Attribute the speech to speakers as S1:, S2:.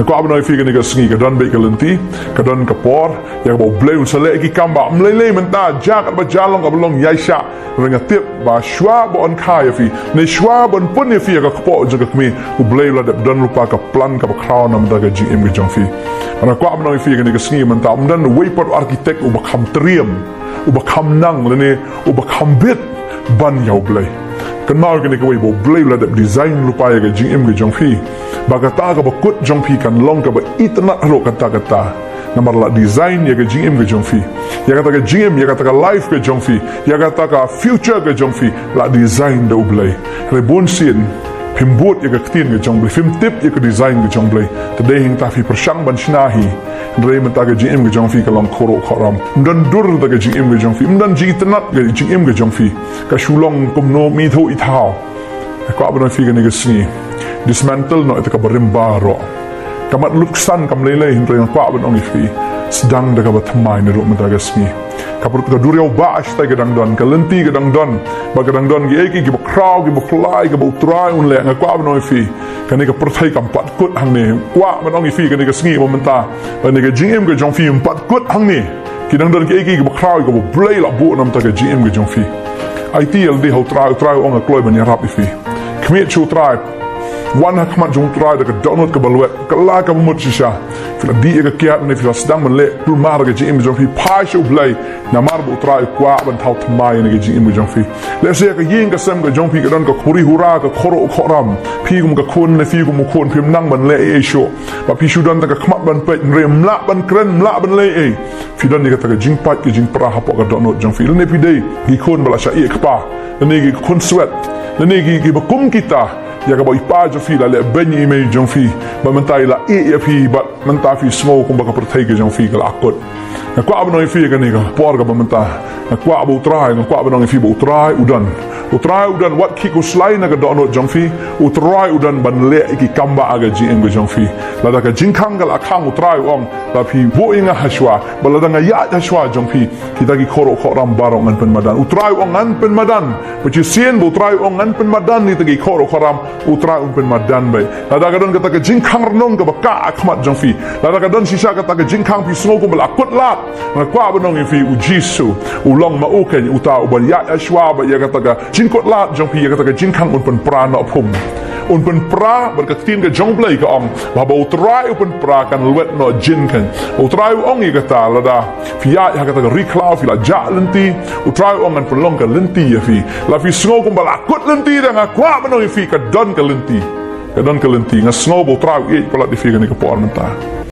S1: Ko abno fi ni ka sngi ka don be ka lenti ka don ka por ya bo bleu sale ki kamba mlele menta jak ba jalong ka blong yaisha renga tip ba shwa bo on kaya fi ne shwa bon pun fi ka po jaga kmi u bleu la don lupa ka plan ka ba crown am daga gm ge jong fi ana ko abno fi ni ka sngi menta dan waypot architect u ba kham triam u ba kham nang ne u ba kham bit ban yaw bleu kenal kini kawai bo blei la design lupa ya ga jing ge jong fi bagata ka ba kut jong fi kan long ka ba itna ro kata namar la design ya ga jing ge jong fi ya kata ka jing ya kata ka life ge jong fi ya kata ka future ge jong fi la design da blei rebon sin pimbut ya ga tin ge jong blei film tip ya ga design ge jong blei today hing ta fi persang ban shnahi Blei menta ga jing ge jong fi ka long khoro khoram mdan dur da ga jing ge jong fi mdan ji tanat ga jing ge jong fi ka shulong kum no mi tho I thao ko abon fi ga ni ga sni dismantle no ta ka barim baro kamat luksan kam lele hin re ko abon ong fi sedang da ka ba thamai ni ro menta ga sni kapur ka duriau ba ashta ga dang don ka lenti ga dang don ba ga dang don gi eki gi ba kraw gi ba fly gi ba utrai un le ko abon ong fi kan ka perthai kam pat kut hang ne kwa man ong fi kan ka sngi momenta ba ni ka gm ka jong fi pat kut hang ne ki dang don ki eki ba kraw ga ba blei la bu nam ta ka gm ka jong fi itl di ho trai ong a kloi ban ya rap fi kmi chu trai wan hak mat jong trai da ka download ka balwet ka la ka mut shisha fila di ka kiat ne fila sedang men le pul mar ka gm jong fi pa shu blei na mar bu trai kwa ban thau thmai ne ka gm jong fi le se ka yin ka sem ka jong fi ka don ka khuri hura ka khoro khoram phi gum ka khun ne phi gum khun phim nang ban le e sho ba phi shu don ta ka khmat ban pe rem la ban kren la ban le e phi don ni ka ta ka jing pat ki jing pra ha po ka download jong fi le ne phi dei gi khun bala sha e kpa ne gi khun sweat ne gi ba kum kita ya ka ba ipa jo fi la le ben yi me jong fi ba mentai la e fi ba menta fi smo kum ba ka perthai ke jong fi ka akot na kwa abno fi ka ni ka por ka ba menta na kwa abu trai na kwa abno fi bu trai udan wat ki khuslai na ka download jong fi utrai udan ban le ki kamba aga gm ge jong fi la da ka jingkhang gal akhang utrai ong la phi bo inga hashwa ba la da nga ya hashwa jong fi kita ki khoro khoram barong an pen madan utrai ong an pen madan but you sien bu utrai ong an pen madan ni ta ki khoro khoram utrai ong pen madan bai la da ka don ka ta ka jingkhang rnong ka ba ka akhmat jong fi la da ka don shisha ka ta ka jingkhang pi sngo ko bal akut lat na kwa abnong fi u jisu u long ma u ken uta u bal ya hashwa ba ya ka ta ka jingkot lat jong fi ya ka ta ka jingkhang un pen pra no phum un pen pra berkatin ke jong blei ka ong ba ba utrai un pra kan luet no jin kan utrai ong i ka ta la da fi ya ka ta ka riklau fi la ja lenti utrai ong an pelong ka lenti ya fi la fi sngo ko bal akut lenti da nga kwa ba no fi ka don ka lenti nga sngo bo utrai e pala di fi ka ni ka por menta